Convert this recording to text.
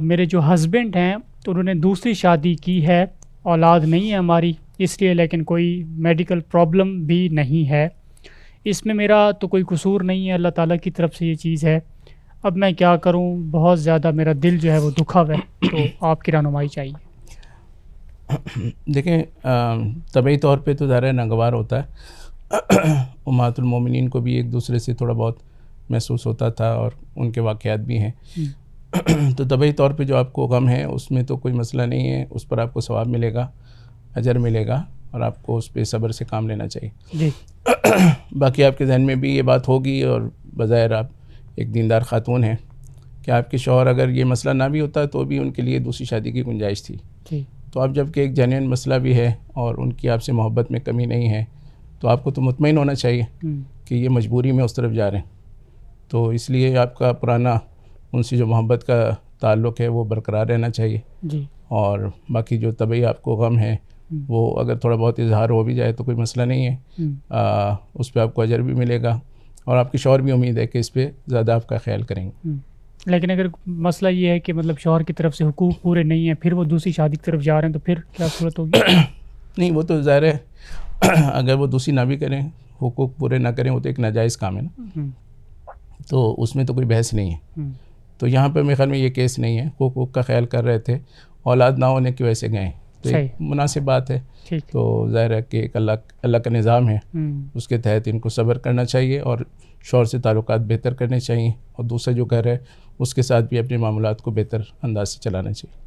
मेरे जो हस्बैंड हैं तो उन्होंने दूसरी शादी की है, औलाद नहीं है हमारी इसलिए, लेकिन कोई मेडिकल प्रॉब्लम भी नहीं है। इसमें मेरा तो कोई कसूर नहीं है, अल्लाह ताला की तरफ से ये चीज़ है। अब मैं क्या करूं, बहुत ज़्यादा मेरा दिल जो है वो दुखा हुआ है, तो आपकी रहनुमाई चाहिए। देखें, तबी तौर पे तो ज़ाहिर है नागवार होता है। उम्महातुल मोमिनीन को भी एक दूसरे से थोड़ा बहुत महसूस होता था और उनके वाक़यात भी हैं। तो तबी तौर पे जो आपको गम है उसमें तो कोई मसला नहीं है, उस पर आपको सवाब मिलेगा, अजर मिलेगा और आपको उस पर सब्र से काम लेना चाहिए जी। बाकी आपके जहन में भी ये बात होगी और बज़ाहिर आप एक दीनदार ख़ातून हैं कि आपके शौहर अगर ये मसला ना भी होता तो भी उनके लिए दूसरी शादी की गुंजाइश थी। जी। तो अब जबकि एक जेन्युइन मसला भी है और उनकी आपसे मोहब्बत में कमी नहीं है तो आपको तो मुतमईन होना चाहिए कि ये मजबूरी में उस तरफ जा रहे हैं। तो इसलिए आपका पुराना उनसे जो मोहब्बत का ताल्लुक़ है वो बरकरार रहना चाहिए जी। और बाकी जो तबई आपको गम है वो अगर थोड़ा बहुत इजहार हो भी जाए तो कोई मसला नहीं है, उस पर आपको अजर भी मिलेगा और आपकी शौहर भी उम्मीद है कि इस पर ज़्यादा आपका ख्याल करेंगे। लेकिन अगर मसला ये है कि मतलब शौहर की तरफ से हुकूक पूरे नहीं हैं, फिर वो दूसरी शादी की तरफ जा रहे हैं, तो फिर क्या सूरत होगी? नहीं, वो तो ज़ाहिर है अगर वो दूसरी ना भी करें, हुकूक पूरे ना करें, वो तो एक नाजायज़ काम है ना, तो उसमें तो कोई बहस नहीं है। तो यहाँ पर मेरे ख्याल में ये केस नहीं है, हुकूक का ख्याल कर रहे थे, औलाद ना होने की वजह से गए, तो एक मुनासिब बात है। तो ज़ाहिर है कि एक अल्लाह का निज़ाम है, उसके तहत इनको सब्र करना चाहिए और शौहर से ताल्लुकात बेहतर करने चाहिए और दूसरा जो घर है उसके साथ भी अपने मामलात को बेहतर अंदाज से चलाना चाहिए।